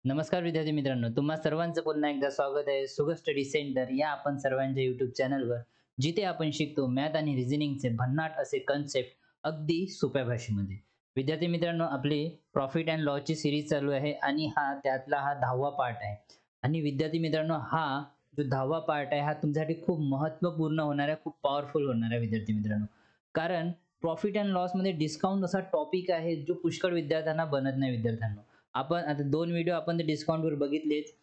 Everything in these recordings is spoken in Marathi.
नमस्कार विद्यार्थी मित्रांनो, तुम्हा सर्वांचं पुन्हा एकदा स्वागत आहे सुगत स्टडी सेंटर या आपण सर्वांच्या YouTube चॅनलवर, जिथे आपण शिकतो मॅथ आणि रिझनिंगचे भन्नाट असे कन्सेप्ट अगदी सोप्या भाषेमध्ये. विद्यार्थी मित्रांनो, आपली प्रॉफिट अँड लॉसची सीरीज चालू आहे आणि त्यातला हा 10वा पार्ट आहे. आणि विद्यार्थी मित्रांनो, हा जो 10वा पार्ट आहे हा तुमच्यासाठी खूप महत्त्वपूर्ण होणार आहे, खूप पॉवरफुल होणार आहे विद्यार्थी मित्रांनो. कारण प्रॉफिट अँड लॉसमध्ये डिस्काउंट असा टॉपिक आहे जो पुष्कळ विद्यार्थ्यांना बनत नाही विद्यार्थ्यांनो. आपण आता 2 व्हिडिओ आपण ते डिस्काउंटवर बघितलेच.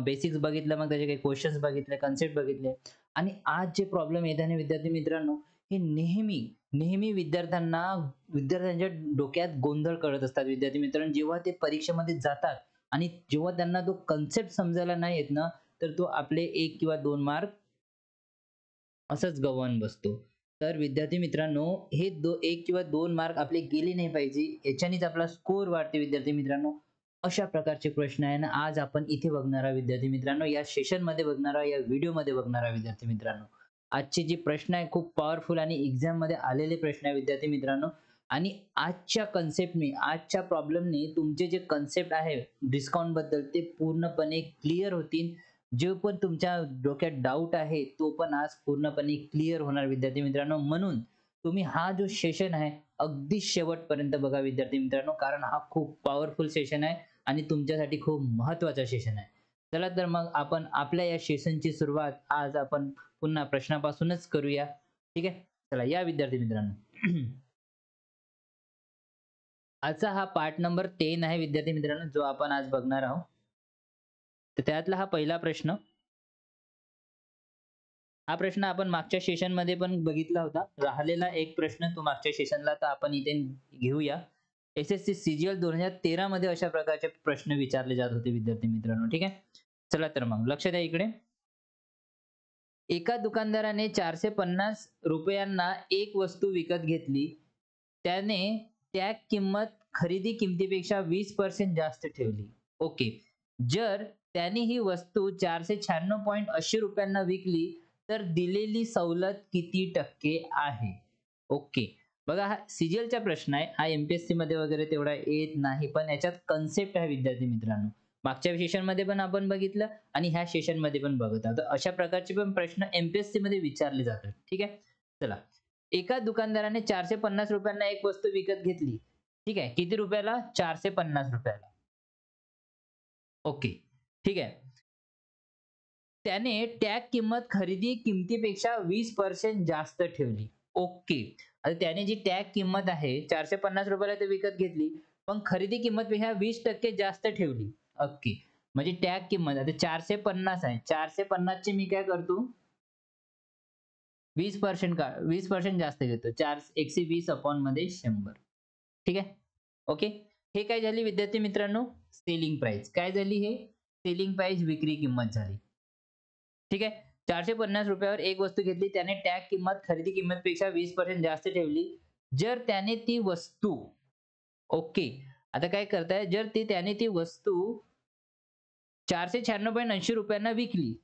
बेसिक्स बघितलं, मग त्याचे काही क्वेश्चन्स बघितले, कन्सेप्ट बघितले आणि आज जे प्रॉब्लेम येत आहे ना विद्यार्थी मित्रांनो, हे नेहमी विद्यार्थ्यांच्या डोक्यात गोंधळ करत असतात विद्यार्थी मित्रांनो. जेव्हा ते परीक्षेमध्ये जातात आणि जेव्हा त्यांना तो कन्सेप्ट समजायला नाही येत ना, तर तो आपले 1 किंवा 2 मार्क असंच गमावून बसतो. तर विद्यार्थी मित्रांनो, हे 1 किंवा 2 मार्क आपले गेले नाही पाहिजे. याच्यानेच आपला स्कोर वाढते विद्यार्थी मित्रांनो. अशा प्रकारचे प्रश्न आहे ना, आज आपण इथे बघणार आहोत विद्यार्थी मित्रांनो. या सेशनमध्ये बघणार आहोत, या व्हिडिओमध्ये बघणार आहोत विद्यार्थी मित्रांनो. आजचे जे प्रश्न आहे खूप पॉवरफुल आणि एक्झाममध्ये आलेले प्रश्न आहे विद्यार्थी मित्रांनो. आणि आजच्या प्रॉब्लेमने तुमचे जे कन्सेप्ट आहे डिस्काउंटबद्दल ते पूर्णपणे क्लिअर होतील. जो पण तुमच्या डोक्यात डाऊट आहे, तो पण आज पूर्णपणे क्लिअर होणार विद्यार्थी मित्रांनो. म्हणून तुम्ही हा जो सेशन आहे, अगदी शेवटपर्यंत बघा विद्यार्थी मित्रांनो. कारण हा खूप पॉवरफुल सेशन आहे आणि तुमच्यासाठी खूप महत्त्वाचा सेशन आहे. चला तर मग आपण आपल्या या सेशनची सुरुवात आज आपण पुन्हा प्रश्नापासूनच करूया. ठीक आहे? चला या विद्यार्थी मित्रांनो. आजचा हा पार्ट नंबर 10 आहे विद्यार्थी मित्रांनो, जो आपण आज बघणार आहोत. तर त्यातला हा पहिला प्रश्न. हा प्रश्न आपण मागच्या सेशनमध्ये पण बघितला होता. राहिलेला एक प्रश्न तो मागच्या सेशनला तर आपण इथे घेऊया. एस-एस-सी सी-जी-एल 2013 मध्ये अशा प्रकारचे प्रश्न विचारले जात होते विद्यार्थी मित्रांनो. ठीक आहे. चला तर मग लक्ष द्या इकडे. एका दुकानदाराने ₹450 एक वस्तू विकत घेतली. त्याने त्या खरेदी किमतीपेक्षा 20% जास्त ठेवली. ओके. जर त्याने ही वस्तू ₹496.80 विकली, तर दिलेली सवलत किती टक्के आहे? ओके. बघा हा सी प्रश्न आहे. हा एम-पी-एस-सीमध्ये वगैरे तेवढा येत नाही. पण याच्यात कन्सेप्ट आहे विद्यार्थी मित्रांनो. मागच्या सेशनमध्ये पण आपण बघितलं आणि ह्या सेशनमध्ये पण बघत आहोत. तर अशा प्रकारचे पण प्रश्न एम-पी-एस-सीमध्ये विचारले जातात. ठीक आहे. चला. एका दुकानदाराने ₹450 एक वस्तू विकत घेतली. ठीक आहे. किती रुपयाला? ₹450. ओके. ठीक आहे. त्याने टॅग किंमत खरेदी किमतीपेक्षा 20% जास्त ठेवली. ओके. आता त्याने जी टॅग किंमत आहे ₹450 ते विकत घेतली, पण खरेदी किंमतपेक्षा 20% जास्त ठेवली. ओके. म्हणजे टॅग किंमत आता 450 आहे. 450 ची मी काय करतो 20% जास्त घेतो. 120 अपॉन मध्ये 100. ठीक आहे. ओके. हे काय झाली विद्यार्थी मित्रांनो? Selling price. काय झाली हे? सेलिंग प्राइस विक्री किंमत झाली. ठीक आहे. ₹450 वर एक वस्तू घेतली. त्याने टॅग किंमत खरेदी किंमतपेक्षा 20% जास्त ठेवली. जर त्याने ती वस्तू ओके. आता काय करताय? त्याने ती वस्तू ₹496.80 विकली.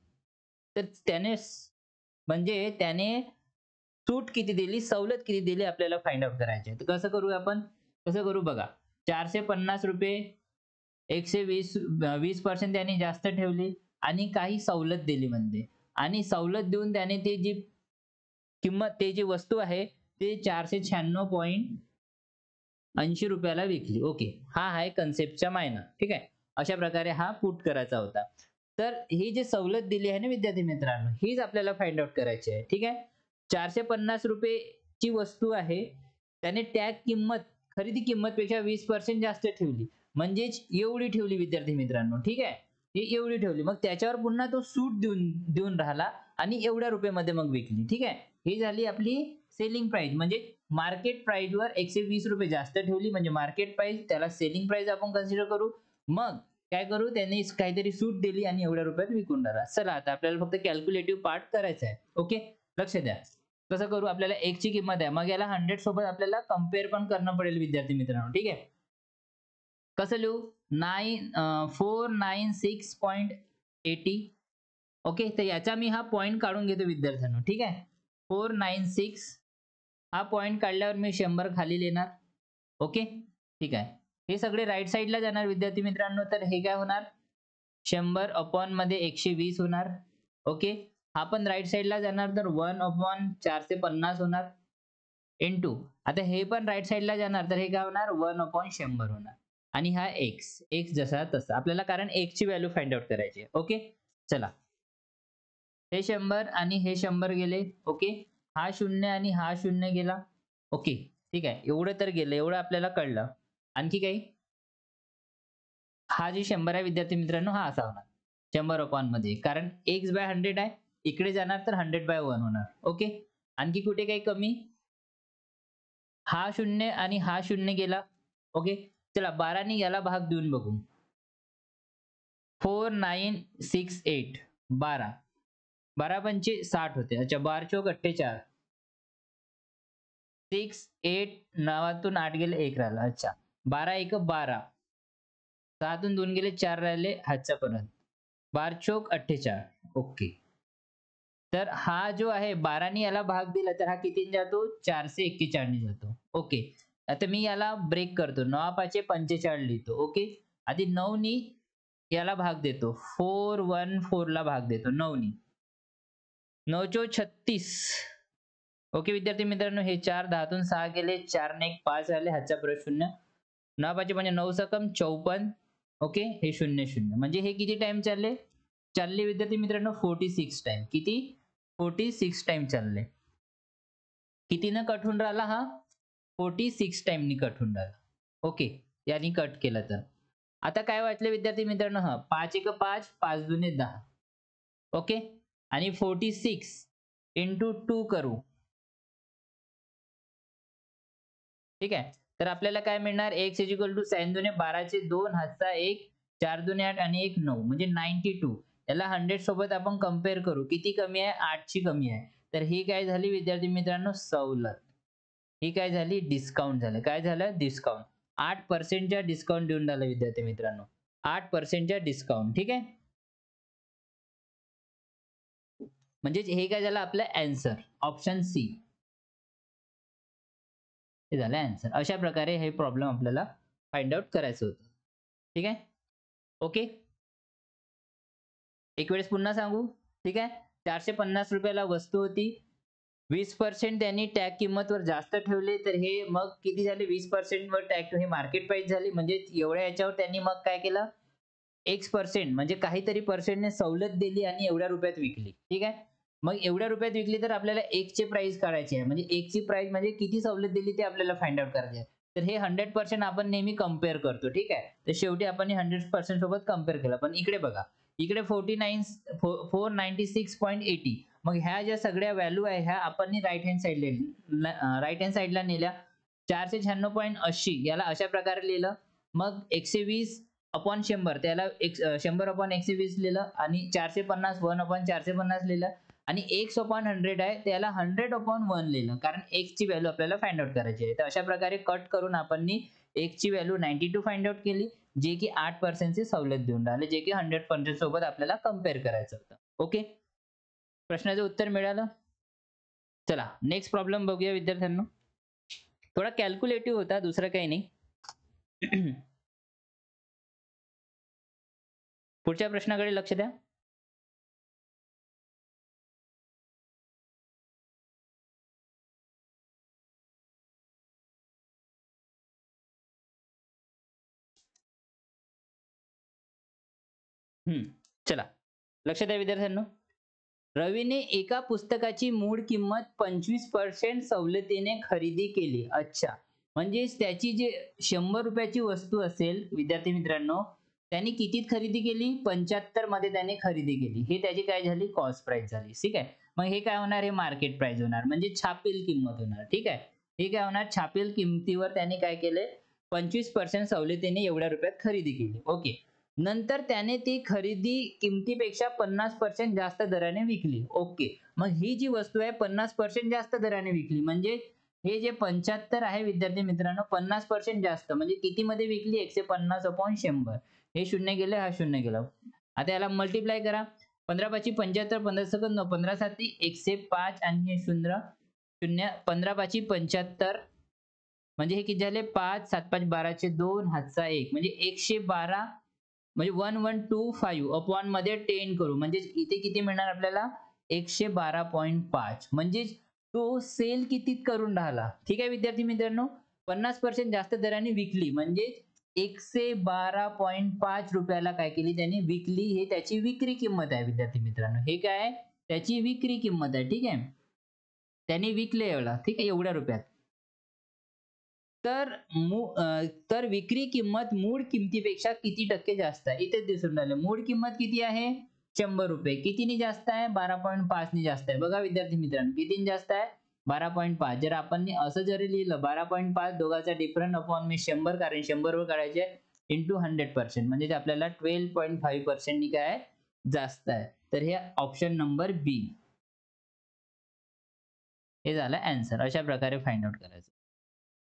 तर म्हणजे त्याने सूट किती दिली, सवलत किती दिली आपल्याला फाइंड आउट करायची आहे. तर कसं करू आपण? कसं करू बघा. ₹450 120 20% त्याने जास्त ठेवली आणि काही सवलत दिली म्हणते. आणि सवलत देऊन त्याने ते जी वस्तू आहे ते ₹496.80 ला विकली. ओके. हा आहे कन्सेप्टचा मायना. ठीक आहे. अशा प्रकारे हा पुट करायचा होता. तर ही जी सवलत दिली आहे ना विद्यार्थी मित्रांनो, हीच आपल्याला फाइंड आउट करायची आहे. ठीक आहे. ₹450 ची वस्तू आहे. त्याने खरेदी किंमतपेक्षा 20% जास्त ठेवली. म्हणजेच एवढी ठेवली विद्यार्थी मित्रांनो. ठीक आहे. ही एवढी ठेवली. मग त्याच्यावर पुन्हा तो सूट देऊन राहिला आणि एवढ्या रुपयामध्ये मग विकली. ठीक आहे. ही झाली आपली सेलिंग प्राइस म्हणजे मार्केट प्राइसवर ₹120 जास्त ठेवली म्हणजे मार्केट प्राइस त्याला सेलिंग प्राइस आपण कन्सिडर करू. मग काय करू त्याने काहीतरी सूट दिली आणि एवढ्या रुपयात विकून टाकला. चला आता आपल्याला फक्त कॅल्क्युलेटिव्ह पार्ट करायचा आहे. ओके. लक्ष द्या. कसं करू आपल्याला 1 ची किंमत आहे. मग याला 100 सोबत आपल्याला कंपेअर पण करणं पडेल विद्यार्थी मित्रांनो. ठीक आहे. कसं लिहू? 496.80. ओके. तर याचा मी हा पॉइंट काढून घेतो विद्यार्थ्यांनो. ठीक आहे. 496 हा पॉइंट काढल्यावर मी 100 खाली लिहिणार. ओके. ठीक आहे. हे सगळे राईट साईडला जाणार विद्यार्थी मित्रांनो, तर हे काय होणार 100 अपॉन मध्ये 120 होणार. ओके, हा पण राईट साईडला जाणार तर 1 अपॉन 450 होणार इंटू, आता हे पण राईट साईडला जाणार तर हे काय होणार 1 अपॉन 100 होणार. आणि हा x जसा तसा आपल्याला, कारण x ची व्हॅल्यू फाइंड आउट करायची आहे. ओके, चला हे 100 आणि हे 100 गेले. ओके, हा 0 आणि हा 0 गेला. ओके, ठीक आहे, एवढं तर गेलं, एवढं आपल्याला कळलं. आणखी काही, हा जे 100 आहे विद्यार्थी मित्रांनो, हा असा होणार 100 अपॉन मध्ये, कारण x/100 आहे, इकडे जाणार तर 100/1 होणार. ओके, आणखी कुठे काही कमी, हा 0 आणि हा 0 गेला. ओके, चला 12 ने याला भाग देऊन बघू. 4 9 6 8 12, 12 पंचे 60 होते. अच्छा, 12 चौक 48, 6 8 9तून 8 गेले 1 राहिला. अच्छा, 12 1 12, 6तून 2 गेले 4 राहिले, हातच्या परत 12 चौक 48. ओके, तर हा जो आहे 12 ने याला भाग दिला तर हा कितीने जातो 441 ने जातो. ओके, आता मी याला ब्रेक करतो, 9 5 45 लिहितो. ओके, आधी 9 नी याला भाग देतो, 4 1 4 ला भाग देतो 9 नी, 9 चौक 36. ओके विद्यार्थी मित्रांनो, हे 4 10तून 6 गेले, 4 ने 1 5 राहिले, हातचा परत 0, 9 5 म्हणजे 9 सकम 54. ओके, हे 0 0 म्हणजे हे किती टाइम चालले विद्यार्थी मित्रांनो 46 टाइम. किती 46 टाइम चालले. कितीनं कट होऊन राहिला हा 46 टाइमनी कट होऊन राहिला. ओके, यानी कट केलं तर आता काय वाटलं विद्यार्थी मित्रांनो, हा 5 1 5 5 दुने 10. ओके, आणि 46 इंटू 2 करू. ठीक आहे, तर आपल्याला काय मिळणार, x sin दुने 12 चे 2, हातचा 1, 4 दुने 8 आणि 1 9 म्हणजे 92. याला 100 सोबत आपण कंपेअर करू, किती कमी आहे 8 ची कमी आहे, तर ही काय झाली विद्यार्थी मित्रांनो सवलत. ही काय झाली डिस्काउंट झालं. काय झालं डिस्काउंट, 8% च्या डिस्काउंट देऊन राहिलं विद्यार्थी मित्रांनो, 8% च्या डिस्काउंट. ठीक आहे, म्हणजे हे काय झालं आपलं आन्सर, ऑप्शन सी हे झालं आन्सर. अशा प्रकारे हे प्रॉब्लेम आपल्याला फाइंड आउट करायचं होतं. ठीक आहे, ओके, एक वेळेस पुन्हा सांगू. ठीक आहे, 450 रुपयाला वस्तू होती, 20% त्यांनी टॅग किंमतवर जास्त ठेवले, तर हे मग किती झाले 20% वर टॅग, हे मार्केट प्राइस झाली. म्हणजे एवढ्या याच्यावर त्यांनी मग काय केलं, x% म्हणजे काहीतरी पर्सेंटने सवलत दिली आणि एवढ्या रुपयात विकली. ठीक आहे, मग एवढ्या रुपयात विकली तर आपल्याला x चे प्राइस काढायचे आहे, म्हणजे x ची प्राइस म्हणजे किती सवलत दिली ते आपल्याला फाइंड आउट करायचे आहे. तर हे 100% आपण नेहमी कंपेअर करतो. ठीक आहे, तर शेवटी आपण 100% सोबत कंपेअर केलं. पण इकडे बघा, इकडे 496.80, मग ह्या ज्या सगळ्या व्हॅल्यू आहे ह्या आपण राईट हँड साईडला नेल्या. 496.80 याला अशा प्रकारे लिहिलं, मग 120 अपॉन 100 त्याला 100 अपॉन 120 लिहिलं, आणि 450 1 अपॉन 450 लिहिलं, आणि x अपॉन 100 आहे त्याला 100 अपॉन 1 लिहिलं, कारण x ची व्हॅल्यू आपल्याला फाइंड आउट करायची आहे. तर अशा प्रकारे कट करून आपण x ची व्हॅल्यू 92 फाइंड आउट केली, जे की 8% ची सवलत देऊन राहिले, जे की 100% सोबत आपल्याला कंपेअर करायचं होतं. ओके, प्रश्नाचं उत्तर मिळालं. चला नेक्स्ट प्रॉब्लेम बघूया विद्यार्थ्यांनो. थोडा कॅल्क्युलेटिव्ह होता, दुसरं काही नाही. पुढच्या प्रश्नाकडे लक्ष द्या. चला लक्ष द्या विद्यार्थ्यांनो. रवीने एका पुस्तकाची मूळ किंमत 25% सवलतीने खरेदी केली. अच्छा, म्हणजे त्याची जे 100 रुपयाची वस्तू असेल विद्यार्थी मित्रांनो, त्यांनी कितीत खरेदी केली 75 मध्ये त्याने खरेदी केली. हे त्याची काय झाली कॉस्ट प्राइस झाली. ठीक आहे, मग हे काय होणार, हे मार्केट प्राइस होणार, म्हणजे छापील किंमत होणार. ठीक आहे, हे काय होणार छापील किमतीवर त्याने काय केले 25% सवलतीने एवढ्या रुपयात खरेदी केली. ओके, नंतर त्याने ती खरेदी किमतीपेक्षा 50% जास्त दराने विकली. ओके, मग ही जी वस्तू आहे 50% जास्त दराने विकली, म्हणजे हे जे 75 आहे विद्यार्थी मित्रांनो 50% जास्त, म्हणजे किती मध्ये विकली 150 अपॉन 100. हे शून्य गेले, हा शून्य गेला. आता याला मल्टिप्लाय करा, 15 5 75, 15 सेकंद 15 7 105 आणि हे 0 0, 15 5 75 म्हणजे हे किती झाले 5 7 5 12चे 2 हातचा 1 म्हणजे 112 म्हणजे 1125 अपॉन मध्ये 10 करू म्हणजे इथे किती मिळणार आपल्याला 112.5 म्हणजे तो सेल कितीत करून राहिला. ठीक आहे विद्यार्थी मित्रांनो 50% जास्त दराने विकली म्हणजे 112.5 रुपयाला काय केली त्यांनी विकली. हे त्याची विक्री किंमत आहे विद्यार्थी मित्रांनो. हे काय आहे त्याची विक्री किंमत आहे. ठीक आहे त्यांनी विकले एवढा ठीक आहे एवढ्या रुपयात. तर विक्री किंमत मूळ किमतीपेक्षा किती टक्के जास्त आहे इथेच दिसून राहिलं. मूळ किंमत किती आहे 100 रुपये. कितीनी जास्त आहे 12.5 नी जास्त आहे. बघा विद्यार्थी मित्रांनो कितीनी जास्त आहे 12.5. जर आपण असं जरी लिहिलं 12.5 दोघांचा डिफरन्स अपॉन मी 100 कारण 100 वर करायचे इंटू 100% म्हणजे ते आपल्याला 12.5% नी काय जास्त आहे. तर हे ऑप्शन नंबर बी हे झालं आन्सर. अशा प्रकारे फाइंड आउट करायचं.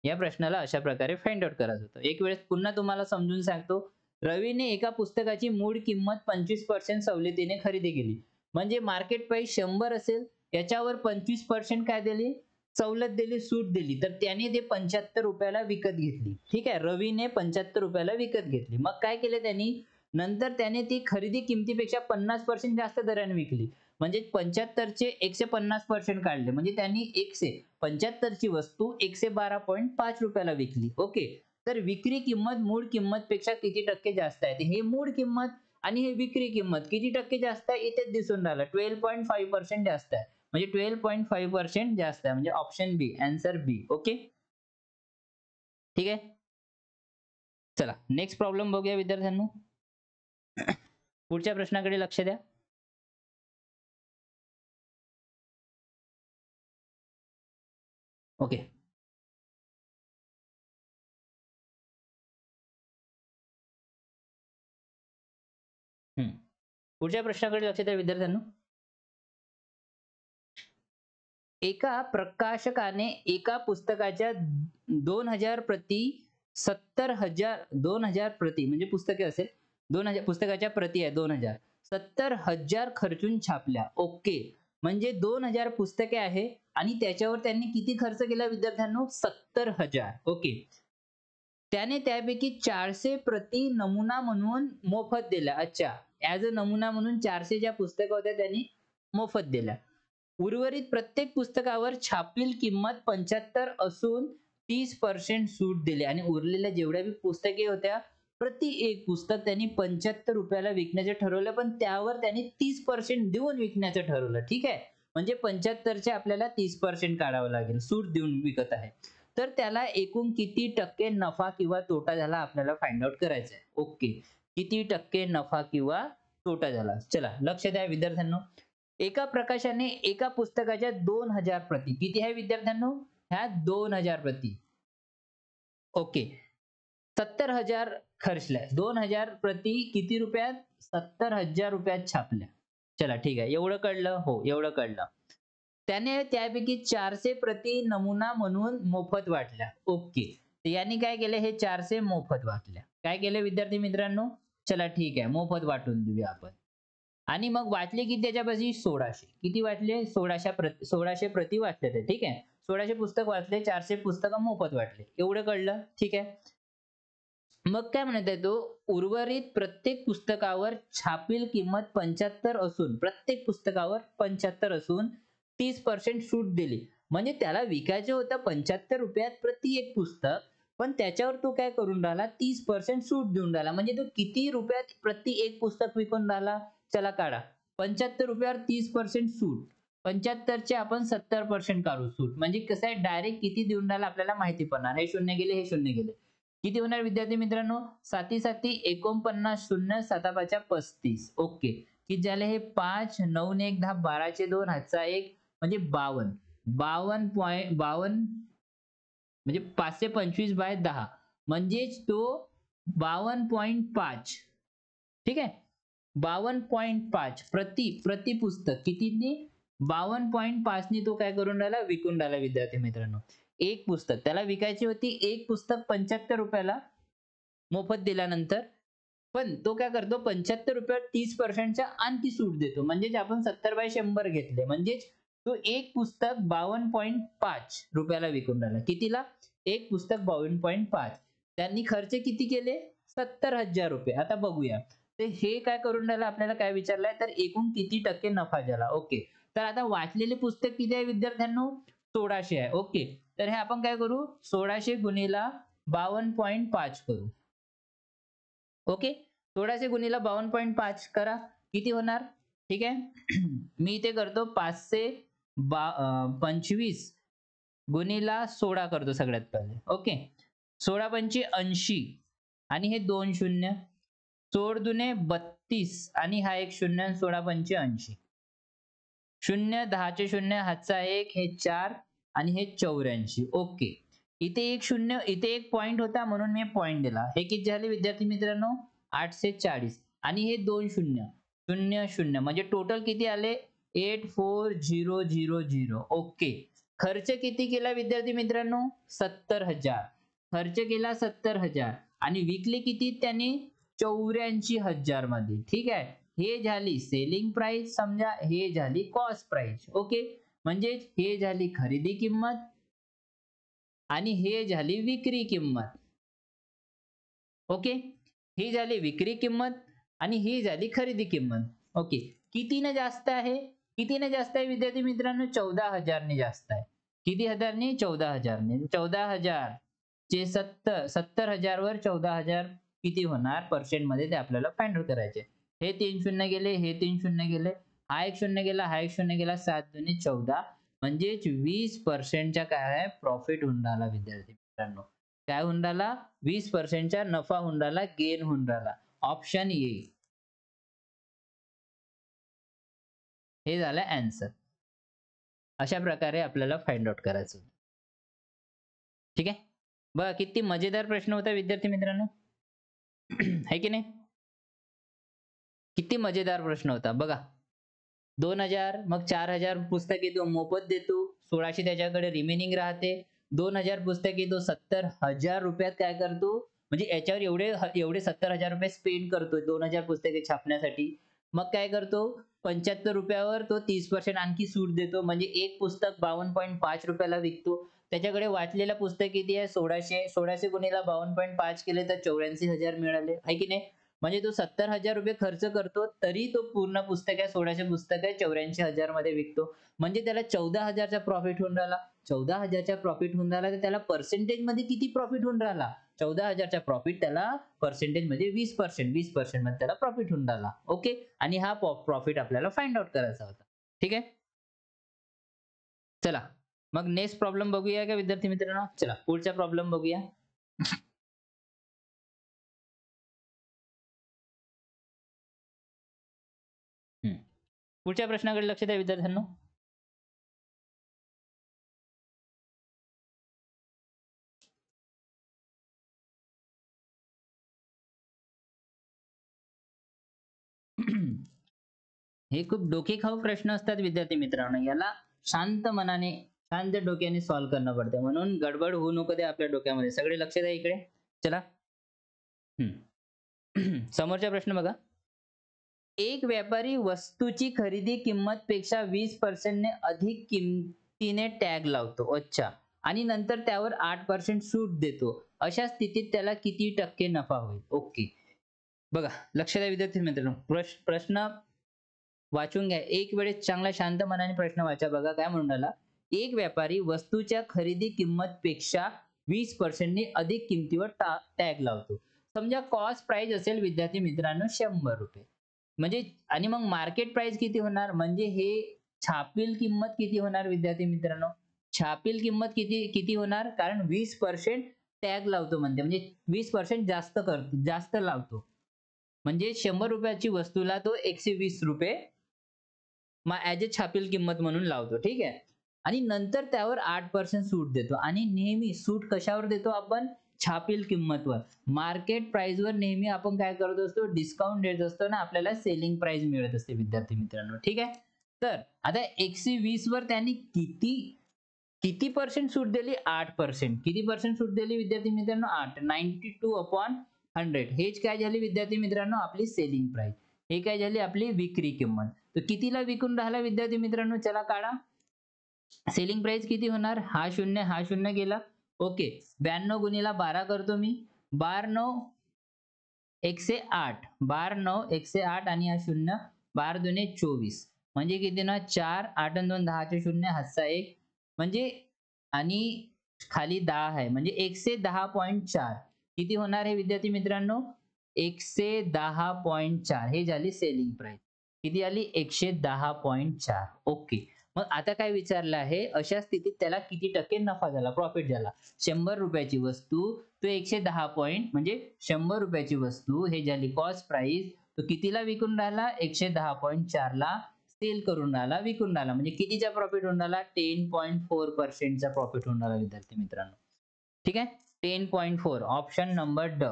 या प्रश्नाला अशा प्रकारे फाइंड आउट करायचं होतं. एक वेळेस पुन्हा तुम्हाला समजून सांगतो. रवीने एका पुस्तकाची मूळ किंमत 25% सवलतीने खरेदी केली. म्हणजे मार्केट प्राइस 100 असेल याच्यावर 25% काय दिली सवलत दिली सूट दिली तर त्याने ते 75 रुपयाला विकत घेतली. ठीक आहे रवीने 75 रुपयाला विकत घेतली. मग काय केलं त्यांनी नंतर त्याने ती खरेदी किमतीपेक्षा 50% जास्त दराने विकली. म्हणजे 75 चे 150% काढले म्हणजे त्यांनी 175 ची वस्तू 112.5 रुपयाला विकली. ओके तर विक्री किंमत मूळ किंमत पेक्षा किती टक्के जास्त आहे. हे मूळ किंमत आणि हे विक्री किंमत किती टक्के जास्त आहे इथेच दिसून राहिलं 12.5% जास्त आहे. म्हणजे 12.5% जास्त आहे म्हणजे ऑप्शन बी आन्सर बी. ओके ठीक आहे चला नेक्स्ट प्रॉब्लेम बघूया विद्यार्थ्यांनो. पुढच्या प्रश्नाकडे लक्ष द्या. ओके पुढच्या प्रश्नाकडे लक्ष द्या विद्यार्थ्यांनो. एका प्रकाशकाने एका पुस्तकाच्या 2000 प्रती 2000 प्रती म्हणजे पुस्तके असेल 2000 पुस्तकाच्या प्रती आहे 2000 70,000 खर्चून छापल्या. ओके म्हणजे 2000 पुस्तके आहे आणि त्याच्यावर त्यांनी किती खर्च केला विद्यार्थ्यांनो 70,000. ओके त्याने त्यापैकी 400 प्रती नमुना म्हणून मोफत दिल्या. अच्छा ऍज अ नमुना म्हणून 400 ज्या पुस्तकं होत्या त्यांनी मोफत दिल्या. उर्वरित प्रत्येक पुस्तकावर छापील किंमत 75 असून 30% सूट दिली आणि उरलेल्या जेवढ्या पुस्तके होत्या प्रति एक पुस्तक त्यांनी 75 रुपयाला विकण्याचे ठरवलं पण त्यावर त्यांनी 30% देऊन विकण्याचं ठरवलं. ठीक आहे म्हणजे 75 चे आपल्याला 30% काढावं लागेल सूट देऊन विकत आहे. तर त्याला एकूण किती टक्के नफा किंवा तोटा झाला आपल्याला फाइंड आउट करायचं आहे. ओके किती टक्के नफा किंवा तोटा झाला. चला लक्ष द्या विद्यार्थ्यांनो. एका प्रकाशाने एका पुस्तकाच्या 2000 प्रती किती आहे विद्यार्थ्यांनो ह्या 2000 प्रती. ओके 70,000 खर्चल्या 2000 प्रती किती रुपयात 70,000 रुपयात छापल्या. चला ठीक आहे एवढं कळलं हो एवढं कळलं. त्याने त्यापैकी 400 प्रती नमुना म्हणून मोफत वाटल्या. ओके यांनी काय केलं हे 400 मोफत वाटल्या. काय केलं विद्यार्थी मित्रांनो चला ठीक आहे मोफत वाटून देऊया आपण. आणि मग वाटले किती त्याच्यापाशी 1600 किती वाटले 1600 प्रति वाटले ते. ठीक आहे 1600 पुस्तक वाचले 400 पुस्तक मोफत वाटले एवढं कळलं. ठीक आहे मग काय म्हणत आहे तो उर्वरित प्रत्येक पुस्तकावर छापील किंमत 75 असून प्रत्येक पुस्तकावर 75 असून 30% सूट दिली. म्हणजे त्याला विकायचं होतं 75 रुपयात प्रति एक पुस्तक पण त्याच्यावर तो काय करून राहिला 30% सूट देऊन राहिला. म्हणजे तो किती रुपयात प्रति एक पुस्तक विकून राहिला चला काढा 75 रुपयावर 30% सूट 75 चे आपण 70% काढू सूट म्हणजे कसं आहे डायरेक्ट किती देऊन राहिला आपल्याला माहिती पडणार. हे शून्य गेले हे शून्य गेले किती होणार विद्यार्थी मित्रांनो 7 7 49 0 7 5 35. ओके किती झाले हे 5 9 1 10 12 चे 2 हातचा 1 म्हणजे 52 म्हणजे 525 बाय 10 म्हणजेच तो 52.5. ठीक आहे 52.5 प्रति पुस्तक कितीनी 52.5 नी तो काय करून राहिला विकून राहिला विद्यार्थी मित्रांनो. एक पुस्तक त्याला विकायची होती एक पुस्तक 75 रुपयाला मोफत दिल्यानंतर पण तो काय करतो 75 रुपयावर 30% च्या आणखी सूट देतो म्हणजे आपण 70 बाय 100 घेतले म्हणजे तो एक पुस्तक 52.5 रुपयाला विकून राहिला. कितीला एक पुस्तक 52.5. त्यांनी खर्च किती केले? 70,000 रुपये. आता बघूया. तर हे काय करून राहिलं आपल्याला काय विचारलंय तर एकूण किती टक्के नफा झाला. ओके. तर आता वाचलेले पुस्तक किती आहे विद्यार्थ्यांनो? 1600 आहे. ओके. तर हे आपण काय करू? 1600 गुणिला 52.5 करू. ओके. 1600 गुणिला 52.5 करा. किती होणार? ठीक आहे. मी इथे करतो 525 गुणिला 16 करतो सगळ्यात पहिले. ओके. 16 पंचे 80 आणि हे 2 शून्य. 16 दुने 32 आणि हा एक शून्य आणि 16 पंचे 80. शून्य 10चे शून्य हातचा 1 हे 4 आणि हे 84. ओके. इथे एक शून्य इथे एक पॉइंट होता म्हणून मी पॉइंट दिला. हे किती झाले विद्यार्थी मित्रांनो? 840 आणि हे 2 शून्य 0 0 म्हणजे टोटल किती आले? 84000. ओके. खर्च किती केला विद्यार्थी मित्रांनो? 70,000. खर्च केला 70,000 आणि विकले किती त्यांनी? 84,000 मध्ये. ठीक आहे. हे झाली सेलिंग प्राइस समजा, हे झाली कॉस्ट प्राइस. ओके. म्हणजे हे झाली खरेदी किंमत आणि हे झाली विक्री किंमत. ओके. ही झाली विक्री किंमत आणि ही झाली खरेदी किंमत. ओके. कितीने जास्त आहे? कितीने जास्त आहे विद्यार्थी मित्रांनो? 14,000 ने जास्त आहे. किती हजारने? 14,000 ने. 14,000 चे 70,000 वर 14,000 किती होणार पर्सेंट मध्ये ते आपल्याला फाइंड आउट करायचे. हे 3 शून्य गेले, हे 3 शून्य गेले, हा एक शून्य गेला, हा एक शून्य गेला, 7 दुने 14 म्हणजे 20% च्या काय आहे प्रॉफिट होऊन राहिला विद्यार्थी मित्रांनो. काय होऊन राहिला? 20% च्या नफा होऊन राहिला, गेन होऊन राहिला. Option A. हे झालं आन्सर. अशा प्रकारे आपल्याला फाइंड आउट करायचं. ठीक आहे. बघा किती मजेदार प्रश्न होता विद्यार्थी मित्रांनो. है की नाही? किती मजेदार प्रश्न होता बघा. 2,000 मग 4,000 पुस्तक येतो मोफत देतो. 1600 त्याच्याकडे रिमेनिंग राहते. 2,000 पुस्तक येतो 70,000 रुपयात काय करतो? म्हणजे याच्यावर एवढे 70,000 रुपये स्पेंड करतोय 2,000 पुस्तके छापण्यासाठी. मग काय करतो? 75 रुपयावर तो 30% आणखी सूट देतो. म्हणजे एक पुस्तक 52.5 रुपयाला विकतो. त्याच्याकडे वाचलेलं पुस्तक किती आहे? 1600. 1600 गुणिला 52.5 केले तर 84,000 मिळाले. आहे की नाही? म्हणजे तो 70,000 रुपये खर्च करतो तरी तो पूर्ण पुस्तक आहे 1600 पुस्तक आहे 84,000 मध्ये विकतो. म्हणजे त्याला 14,000 चा प्रॉफिट होऊन राहिला. 14,000 चा प्रॉफिट होऊन राहिला तर त्याला पर्सेंटेज मध्ये किती प्रॉफिट होऊन राहिला? 14,000 चा प्रॉफिट त्याला पर्सेंटेज मध्ये 20% मध्ये त्याला प्रॉफिट होऊन राहिला. ओके. आणि हा प्रॉफिट आपल्याला फाइंड आउट करायचा होता. ठीक आहे. चला मग नेक्स्ट प्रॉब्लेम बघूया का विद्यार्थी मित्रांनो. चला पुढचा प्रॉब्लेम बघूया. पुढच्या प्रश्नाकडे लक्ष द्या विद्यार्थ्यांनो. हे खूप डोकेखाऊ प्रश्न असतात विद्यार्थी मित्रांनो. याला शांत मनाने शांत डोक्याने सॉल्व्ह करणं पडतं. म्हणून गडबड होऊ नको दे आपल्या डोक्यामध्ये. सगळे लक्ष द्या इकडे. चला. समोरचा प्रश्न बघा. एक व्यापारी वस्तूची खरेदी किंमत पेक्षा 20% ने अधिक किमतीने टॅग लावतो. अच्छा. आणि नंतर त्यावर 8% सूट देतो. अशा स्थितीत त्याला किती टक्के नफा होईल? ओके. बघा लक्ष द्या विद्यार्थी मित्रांनो. प्रश्न वाचून घ्या. एक वेळेस चांगला शांत मनाने प्रश्न वाचा. बघा काय म्हणून राहिला. एक व्यापारी वस्तूच्या खरेदी किंमत पेक्षा 20% ने अधिक किमतीवर टॅग लावतो. समजा कॉस्ट प्राइस असेल विद्यार्थी मित्रांनो 100 रुपये. म्हणजे आणि मग मार्केट प्राइस किती होणार? म्हणजे हे छापील किंमत किती होणार विद्यार्थी मित्रांनो? छापील किंमत किती होणार? कारण 20% टॅग लावतो म्हणते. म्हणजे 20% जास्त लावतो. म्हणजे 100 रुपयाची वस्तूला तो 120 रुपये ॲज अ छापील किंमत म्हणून लावतो. ठीक आहे. आणि नंतर त्यावर 8% सूट देतो. आणि नेहमी सूट कशावर देतो आपण? छापील किंमतवर. मार्केट प्राइसवर नेहमी आपण काय करत असतो? डिस्काउंट देत असतो ना आपल्याला सेलिंग प्राइस मिळत असते विद्यार्थी मित्रांनो. ठीक आहे. तर आता 120 वर त्यांनी किती पर्सेंट सूट दिली? 8%. किती पर्सेंट सूट दिली विद्यार्थी मित्रांनो? 8. 92/100. हेच काय झाली विद्यार्थी मित्रांनो? आपली सेलिंग प्राइस. हे काय झाली? आपली विक्री किंमत. तर कितीला विकून राहिला विद्यार्थी मित्रांनो? चला काढा. सेलिंग प्राइस किती होणार? हा शून्य गेला. ओके, 92 गुणिला 12 करतो मी. 12 108, 12 108 आणि हा शून्य, 12 दुने 24, म्हणजे किती ना 4, 8 आणि 2 10 चे शून्य, हातचा 1, म्हणजे आणि खाली 10 आहे म्हणजे 110.4. किती होणार आहे विद्यार्थी मित्रांनो? 110.4 हे झाली सेलिंग प्राइस. किती आली? 110.4. ओके. मग आता काय विचारलं आहे, अशा स्थितीत त्याला किती टक्के नफा झाला, प्रॉफिट झाला? 100 रुपयाची वस्तू तो 110 पॉइंट म्हणजे 100 रुपयाची वस्तू हे झाली कॉस्ट प्राइस, तो कितीला विकून राहिला? 110.4 ला सेल करून राहिला, विकून राहिला. म्हणजे कितीचा प्रॉफिट होऊन राहिला? 10.4% चा प्रॉफिट होऊन राहिला विद्यार्थी मित्रांनो. ठीक आहे, 10.4 ऑप्शन नंबर ड.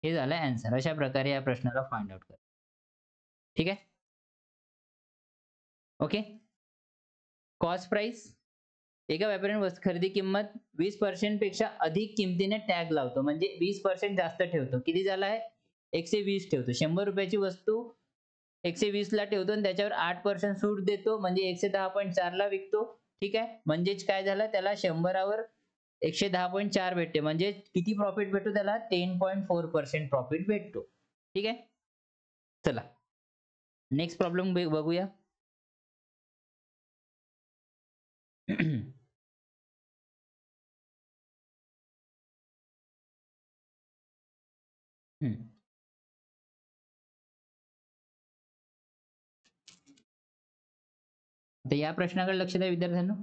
हे झालं आन्सर. अशा प्रकारे या प्रश्नाला फाइंड आउट करा. ठीक आहे, ओके. कॉस्ट प्राइस, एका व्यापाऱ्याने वस्तू खरेदी किंमत 20% पेक्षा अधिक किमतीने टॅग लावतो, म्हणजे 20% जास्त ठेवतो. किती झाला आहे? 120 ठेवतो. 100 रुपयाची वस्तू 120 ला ठेवतो आणि त्याच्यावर 8% सूट देतो, म्हणजे 110.4 ला विकतो. ठीक आहे, म्हणजेच काय झालं, त्याला 100 वर 110.4 भेटते, म्हणजे किती प्रॉफिट भेटतो त्याला? 10.4% प्रॉफिट भेटतो. ठीक आहे, चला नेक्स्ट प्रॉब्लेम बघूया. तर या प्रश्नाकडे लक्ष द्या विद्यार्थ्यांनो.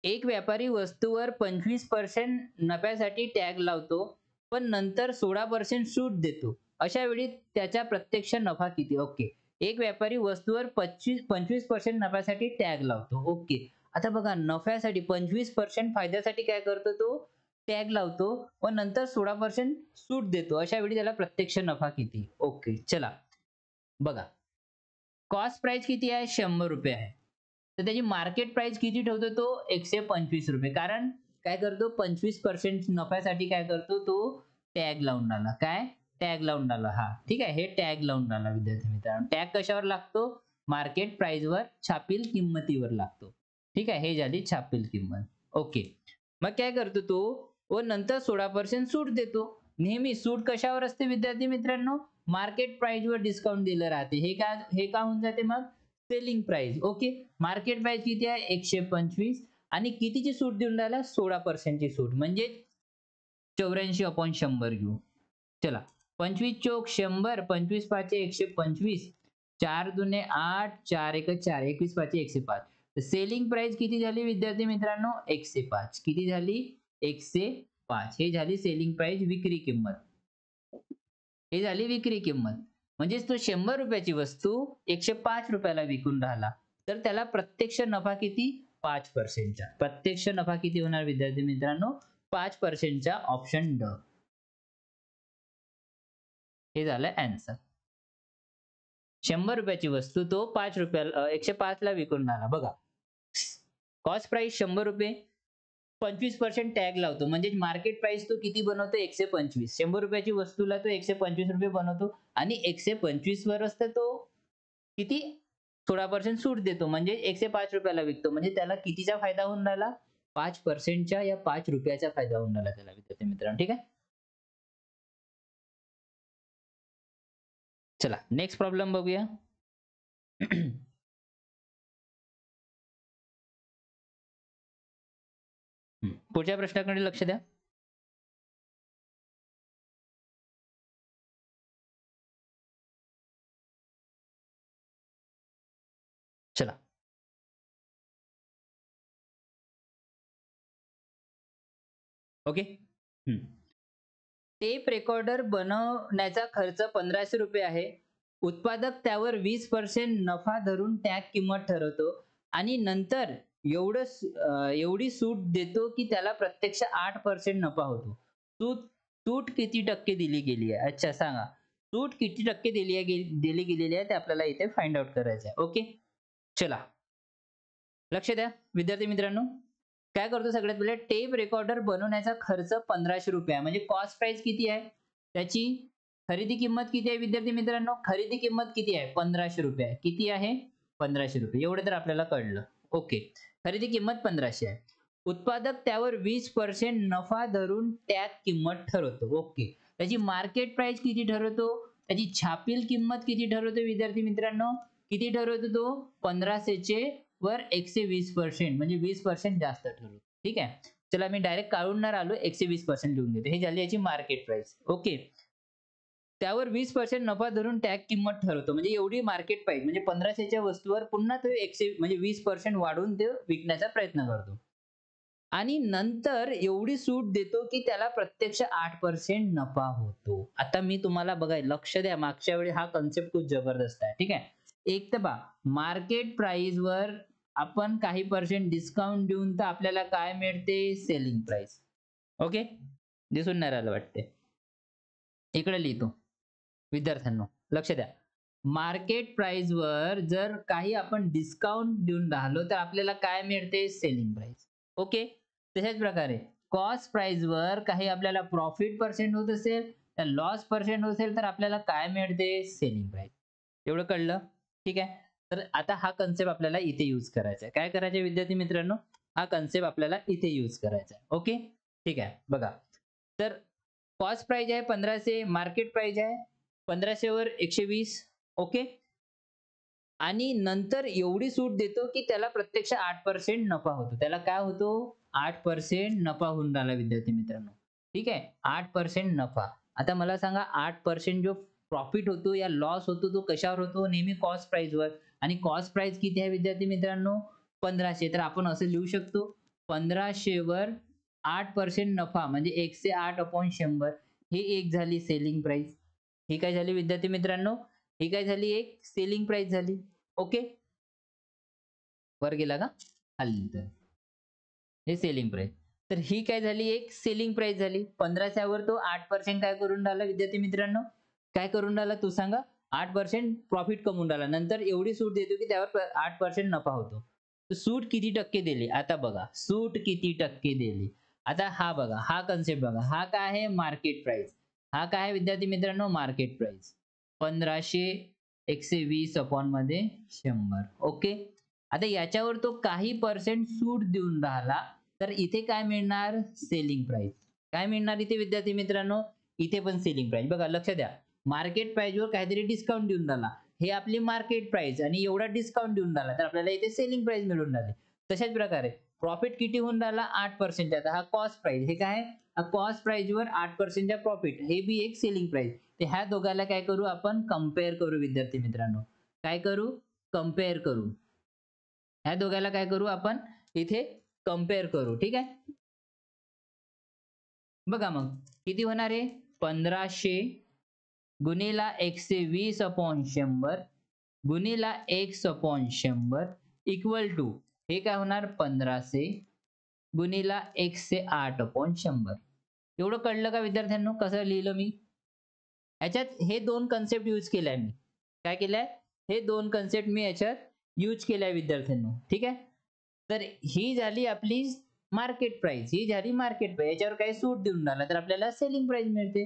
एक व्यापारी वस्तूवर 25% नफ्यासाठी टॅग लावतो, पण नंतर 16% सूट देतो. अशा वेळी त्याचा प्रत्यक्ष नफा किती? ओके. एक व्यापारी वस्तूवर 25% नफ्यासाठी टॅग लावतो. ओके. आता बघा, नफ्यासाठी 25% फायद्यासाठी काय करतो तो? टॅग लावतो व नंतर 16% सूट देतो. अशा वेळी त्याला प्रत्यक्ष नफा किती? ओके, चला बघा. कॉस्ट प्राइस किती आहे? 100 रुपये आहे. तर त्याची मार्केट प्राइस किती ठेवतो तो? 125 रुपये. कारण काय करतो? 25% नफ्यासाठी काय करतो तो? टॅग लावून राहिला. काय? टॅग लावून राहिला. हा, ठीक आहे, हे टॅग लावून राहिला विद्यार्थी मित्रांनो. टॅग कशावर लागतो? मार्केट प्राइसवर, छापील किंमतीवर लागतो. ठीक आहे, हे झाली छापील किंमत. ओके. मग काय करतो तो? व नंतर 16% सूट देतो. नेहमी सूट कशावर असते विद्यार्थी मित्रांनो? मार्केट प्राइसवर डिस्काउंट दिलं राहते. हे का होऊन जाते मग? Selling price. Okay. Market price किती आहे? 125 आणि कितीची सूट देऊन राहिला? 16% ची सूट, म्हणजे 84/100 घेऊ. चला, 25 चोक 100, 25 पाचे 125, 4 दुने 8, 4 एक 4, 21 पाचे 105. तर सेलिंग प्राइस किती झाली विद्यार्थी मित्रांनो? 105. किती झाली? 105. हे झाली सेलिंग प्राइस, विक्री किंमत. हे झाली विक्री किंमत. म्हणजेच तो 100 रुपयाची वस्तू 105 रुपयाला विकून राहिला. तर त्याला प्रत्यक्ष नफा किती? 5% चा. प्रत्यक्ष नफा किती होणार विद्यार्थी मित्रांनो? 5% चा, ऑप्शन ड. हे झालं आन्सर. 100 रुपयाची वस्तू तो 5 रुपयाला 105 ला विकून राहिला. बघा, कॉस्ट प्राइस 100 रुपये, 25% टॅग लावतो, म्हणजे मार्केट प्राइस तो किती बनवतो? 125. 100 रुपयाची वस्तूला तो 125 रुपये बनवतो आणि 125 वरच तर तो किती? 16% सूट देतो, म्हणजे 105 रुपयाला विकतो. म्हणजे त्याला कितीचा फायदा होऊन राहिला? 5% च्या या 5 रुपयाचा फायदा होऊन राहिला त्याला विद्यार्थी मित्रांनो. ठीक आहे, चला नेक्स्ट प्रॉब्लेम बघूया. पुढच्या प्रश्नाकडे लक्ष द्या. चला, ओके. टेप रेकॉर्डर बनवण्याचा खर्च 1500 रुपये आहे. उत्पादक त्यावर 20% नफा धरून टॅग किंमत ठरवतो आणि नंतर एवढी सूट देतो की त्याला प्रत्यक्ष 8% नफा होतो. सूट सूट किती टक्के दिली गेली आहे? अच्छा, सांगा. सूट किती टक्के दिली गेलेली आहे ते आपल्याला इथे फाइंड आउट करायचं आहे. ओके, चला लक्ष द्या विद्यार्थी मित्रांनो. काय करतो? सगळ्यात पहिले टेप रेकॉर्डर बनवण्याचा खर्च 1500 रुपये आहे. म्हणजे कॉस्ट प्राइस किती आहे त्याची? खरेदी किंमत किती आहे विद्यार्थी मित्रांनो? खरेदी किंमत किती आहे? 1500 रुपये आहे. किती आहे? 1500 रुपये. एवढं तर आपल्याला कळलं. ओके. खरेदी किंमत 1500 आहे. उत्पादक त्यावर 20% नफा धरून त्यात किंमत ठरवतो. ओके. त्याची मार्केट प्राइस किती ठरवतो? त्याची छापील किंमत किती ठरवतो विद्यार्थी मित्रांनो? किती ठरवतो तो? 1500 चे वर 120% म्हणजे 20% जास्त ठरवतो. ठीक आहे. चला मी डायरेक्ट काढून आलो 120% लिहून घेतो. हे झाली याची मार्केट प्राइस. ओके. त्यावर 20% नफा धरून टॅग किंमत ठरवतो. म्हणजे एवढी मार्केट प्राइस म्हणजे 1500 च्या वस्तूवर पुन्हा तो 100 म्हणजे 20% वाढवून ते विकण्याचा प्रयत्न करतो. आणि नंतर एवढी सूट देतो, की त्याला प्रत्यक्ष 8% नफा होतो. आता मी तुम्हाला बघा लक्ष द्या मागच्या वेळी हा कन्सेप्ट खूप जबरदस्त आहे. ठीक आहे. एक तर पहा मार्केट प्राइसवर आपण काही पर्सेंट डिस्काउंट देऊन तर आपल्याला काय मिळते? Selling price. ओके. दिसून नाही राहिलं वाटते. इकडे लिहितो. विद्यार्थ्यांनो लक्ष द्या. मार्केट प्राइसवर जर काही आपण डिस्काउंट देऊन राहिलो तर आपल्याला काय मिळते? Selling price. ओके. तशाच प्रकारे कॉस्ट प्राइसवर काही आपल्याला प्रॉफिट पर्सेंट होत असेल तर लॉस पर्सेंट असेल तर आपल्याला काय मिळते? Selling price. एवढं कळलं? ठीक आहे. तर आता हा कन्सेप्ट आपल्याला इथे यूज करायचा आहे. काय करायचं विद्यार्थी मित्रांनो? हा कन्सेप्ट आपल्याला इथे यूज करायचा आहे. ओके. ठीक आहे. बघा. तर कॉस्ट प्राइस आहे 1500, मार्केट प्राइस आहे 1500 वर 120. ओके. आणि नंतर एवढी सूट देतो, की त्याला प्रत्यक्ष 8% नफा होतो. त्याला काय होतो? 8% नफा होऊन राहिला विद्यार्थी मित्रांनो. ठीक आहे. 8% नफा. आता मला सांगा 8% जो प्रॉफिट होतो या लॉस होतो तो कशावर होतो? नेहमी कॉस्ट प्राइसवर. आणि कॉस्ट प्राइस किती आहे विद्यार्थी मित्रांनो? 1500. तर आपण असं लिहू शकतो 1500 वर 8% नफा म्हणजे 108/100 ही एक झाली सेलिंग प्राइस. ही काय झाली विद्यार्थी मित्रांनो? ही काय झाली? एक सेलिंग प्राइस झाली. ओके. वर गेला का? खाली तर हे सेलिंग प्राइस. तर ही काय झाली? एक सेलिंग प्राइस झाली. 1500 वर तो 8% काय करून राहिला विद्यार्थी मित्रांनो? काय करून राहिला तू सांगा? 8% प्रॉफिट कमवून राहिला. नंतर एवढी सूट देतो की त्यावर 8% नफा होतो. तर सूट किती टक्के दिली? आता बघा. सूट किती टक्के दिली? आता हा बघा. हा कन्सेप्ट बघा. हा काय आहे? Market price. हा काय आहे विद्यार्थी मित्रांनो? Market price. 1500 120 अपॉन मध्ये 100. ओके. आता याच्यावर तो काही पर्सेंट सूट देऊन राहिला तर इथे काय मिळणार? Selling price. काय मिळणार इथे विद्यार्थी मित्रांनो? इथे पण सेलिंग प्राइस. बघा लक्ष द्या. मार्केट प्राइसवर काहीतरी डिस्काउंट देऊन राहिला. हे आपली मार्केट प्राइस आणि एवढा डिस्काउंट देऊन राहिला तर आपल्याला इथे सेलिंग प्राइस मिळून राहिली. तशाच प्रकारे प्रॉफिट किती होऊन राहिला? 8% आता हा कॉस्ट प्राइस. हे काय? कॉस्ट प्राइसवर 8% चा प्रॉफिट. हे बी एक सेलिंग प्राइस. तर ह्या दोघाला काय करू आपण? कंपेअर करू विद्यार्थी मित्रांनो. काय करू? कंपेअर करू. ह्या दोघाला काय करू आपण? इथे कंपेअर करू. ठीक आहे. बघा मग किती होणार आहे? 1500 गुणिला 120/100 गुणिला x/100 इक्वल टू हे काय होणार? 1500 गुणिला 108/100. एवढं कळलं का विद्यार्थ्यांनो? कसं लिहिलं मी? ह्याच्यात हे दोन कन्सेप्ट यूज केलाय मी. काय केलंय? हे दोन कन्सेप्ट मी याच्यात यूज केलाय विद्यार्थ्यांनो. ठीक आहे. तर ही झाली आपली मार्केट प्राइस. ही झाली मार्केट प्राइस. याच्यावर काही सूट देऊन राहिला तर आपल्याला सेलिंग प्राइस मिळते.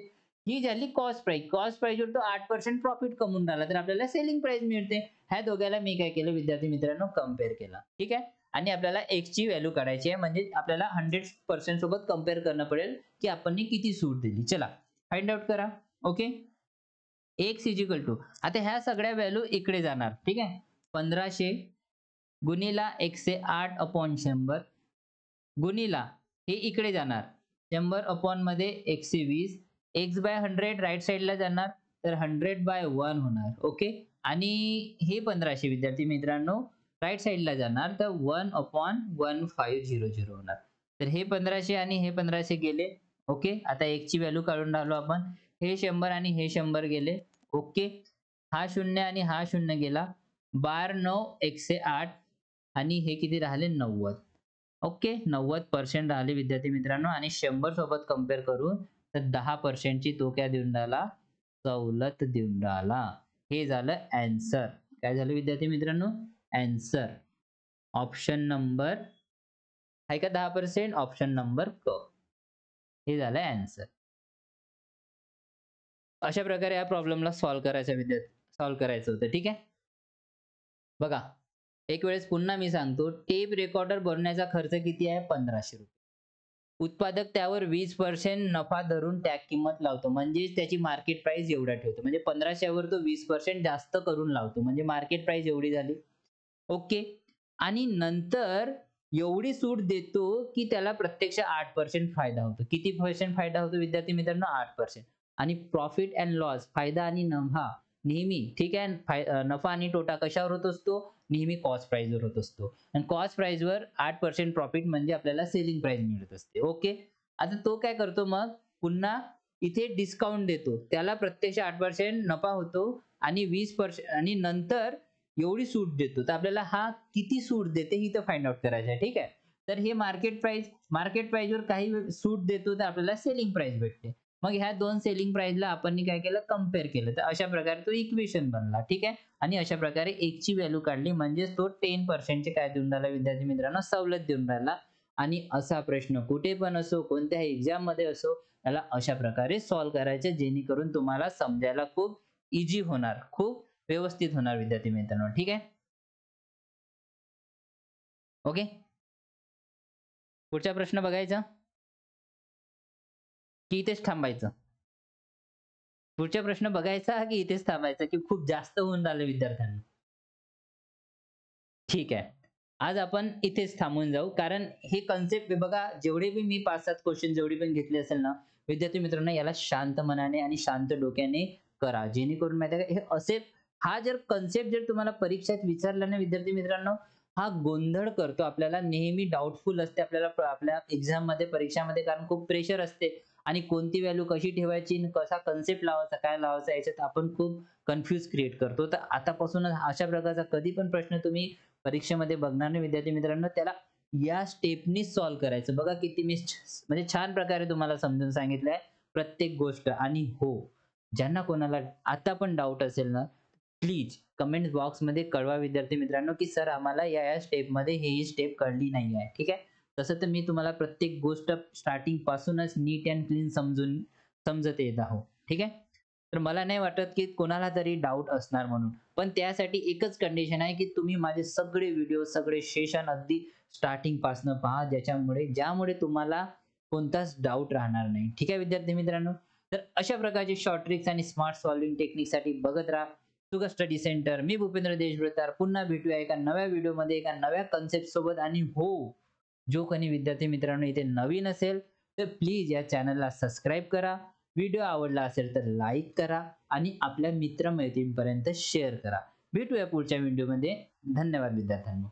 ही झाली कॉस्ट प्राइस. कॉस्ट प्राइसवर तो 8% प्रॉफिट कमवून राहिला तर आपल्याला सेलिंग प्राइस मिळते. ह्या दोघाला मी काय केलं विद्यार्थी मित्रांनो? कंपेअर केला. ठीक आहे. आणि आपल्याला x ची व्हॅल्यू काढायची आहे म्हणजे आपल्याला 100% सोबत कंपेअर करणं पडेल की आपण किती सूट दिली. चला फाइंड आउट करा. Okay. x is equal to आता ह्या सगळ्या व्हॅल्यू इकडे जाणार. ठीक आहे. 1500 गुणिला 108/100 गुणिला हे इकडे जाणार 100 अपॉन मध्ये 120 x बाय 100 राईट साइडला जाणार तर 100/1 होणार. ओके. आणि हे 1500 विद्यार्थी मित्रांनो राईट साइडला जाणार तर 1/1500 होणार. तर हे 1500 आणि हे 1500 गेले. ओके. आता x ची व्हॅल्यू काढून राहिलो आपण. हे 100 आणि हे 100 गेले. ओके. हा 0 आणि हा 0 गेला. 12 9 108 आणि हे किती राहिले? 90. ओके. 90% राहिले विद्यार्थी मित्रांनो आणि 100 सोबत कंपेअर करून तर 10% ची तो काय देऊन राहिला? सवलत देऊन राहिला. हे झालं ॲन्सर. काय झालं विद्यार्थी मित्रांनो? ॲन्सर. ऑप्शन नंबर आहे का 10%? ऑप्शन नंबर क. हे झालं ॲन्सर. अशा प्रकारे या प्रॉब्लेमला सॉल्व्ह करायचं होतं. ठीक आहे. बघा, एक वेळेस पुन्हा मी सांगतो, टेप रेकॉर्डर बनवण्याचा खर्च किती आहे? ₹1500. उत्पादक त्यावर 20% नफा धरून टॅग किंमत लावतो. म्हणजेच त्याची मार्केट प्राइस एवढा ठेवतो. म्हणजे 1500 वर तो 20% जास्त करून लावतो. म्हणजे मार्केट प्राइस एवढी झाली. ओके. आणि नंतर एवढी सूट देतो, की त्याला प्रत्यक्ष 8% फायदा होतो. किती पर्सेंट फायदा होतो विद्यार्थी मित्रांनो? 8%. आणि प्रॉफिट अँड लॉस, फायदा आणि नफा नेहमी ठीक आहे. नफा आणि तोटा कशावर होत असतो? नेहमी कॉस्ट प्राइसवर होत असतो. आणि कॉस्ट प्राइसवर 8% प्रॉफिट म्हणजे आपल्याला सेलिंग प्राइस मिळत असते. ओके. आता तो काय करतो मग? पुन्हा इथे डिस्काउंट देतो. त्याला प्रत्यक्ष 8% नफा होतो आणि 20% आणि नंतर एवढी सूट देतो. तर आपल्याला हा किती सूट देते हे इथं फाइंड आउट करायचं आहे. ठीक आहे. तर हे मार्केट प्राइसवर काही सूट देतो तर आपल्याला सेलिंग प्राइस भेटते. मग ह्या दोन सेलिंग प्राइसला आपण काय केलं? कंपेअर केलं. तर अशा प्रकारे तो इक्वेशन बनला. ठीक आहे. आणि अशा प्रकारे 1 ची व्हॅल्यू काढली म्हणजेच तो 10% चे काय देऊन राहिला विद्यार्थी मित्रांनो? सवलत देऊन राहिला. आणि असा प्रश्न कुठे पण असो, कोणत्याही एक्झाममध्ये असो, त्याला अशा प्रकारे सॉल्व्ह करायचे जेणेकरून तुम्हाला समजायला खूप ईझी होणार. खूप व्यवस्थित होणार विद्यार्थी मित्रांनो. ठीक आहे. ओके. पुढचा प्रश्न बघायचा की इथेच थांबायचं? पुढचा प्रश्न बघायचा की इथेच थांबायचं की खूप जास्त होऊन राहिलं विद्यार्थ्यांना? ठीक आहे. आज आपण इथेच थांबून जाऊ. कारण हे कन्सेप्ट बघा, जेवढे मी 5-7 क्वेश्चन जेवढे पण घेतले असेल ना, विद्यार्थी मित्रांनो याला शांत मनाने आणि शांत डोक्याने करा. जेणेकरून माहिती आहे का, हे असे हा जर कन्सेप्ट जर तुम्हाला परीक्षेत विचारला ना विद्यार्थी मित्रांनो, हा गोंधळ करतो. आपल्याला नेहमी डाउटफुल असते आपल्याला आपल्या एक्झाममध्ये, परीक्षामध्ये कारण खूप प्रेशर असते आणि कोणती व्हॅल्यू कशी ठेवायची आणि कसा कन्सेप्ट लावायचा, काय लावायचा याच्यात आपण खूप कन्फ्यूज क्रिएट करतो. तर आतापासूनच अशा प्रकारचा कधी पण प्रश्न तुम्ही परीक्षेमध्ये बघणार नाही विद्यार्थी मित्रांनो, त्याला या स्टेपनी सॉल्व्ह करायचं. बघा किती मी म्हणजे छान प्रकारे तुम्हाला समजून सांगितलंय प्रत्येक गोष्ट. आणि हो, ज्यांना कोणाला आता पण डाऊट असेल ना, प्लीज कमेंट बॉक्समध्ये कळवा विद्यार्थी मित्रांनो, की सर आम्हाला या स्टेपमध्ये ही स्टेप कळली नाही आहे. ठीक आहे. तसं तर मी तुम्हाला प्रत्येक गोष्ट स्टार्टिंग पासूनच नीट अँड क्लीन समजत येत आहो. ठीक आहे. तर मला नाही वाटत की कोणाला तरी डाऊट असणार म्हणून. पण त्यासाठी एकच कंडिशन आहे, की तुम्ही माझे सगळे व्हिडिओ, सगळे सेशन अगदी स्टार्टिंगपासून पहा, ज्यामुळे तुम्हाला कोणताच डाऊट राहणार नाही. ठीक आहे विद्यार्थी मित्रांनो? तर अशा प्रकारचे शॉर्ट ट्रिक्स आणि स्मार्ट सॉल्व्हिंग टेक्निकसाठी बघत राहा सुगा स्टडी सेंटर. मी भूपेंद्र देशभ्रतार. पुन्हा भेटूया एका नव्या व्हिडिओमध्ये, एका नव्या कन्सेप्ट सोबत. आणि हो, जो कोणी विद्यार्थी मित्रांनो इथे नवीन असेल, तर प्लीज या चॅनलला सबस्क्राईब करा. व्हिडिओ आवडला असेल तर लाईक करा आणि आपल्या मित्र-मैत्रिणींपर्यंत शेअर करा. भेटूया पुढच्या व्हिडिओमध्ये. धन्यवाद विद्यार्थ्यांनो.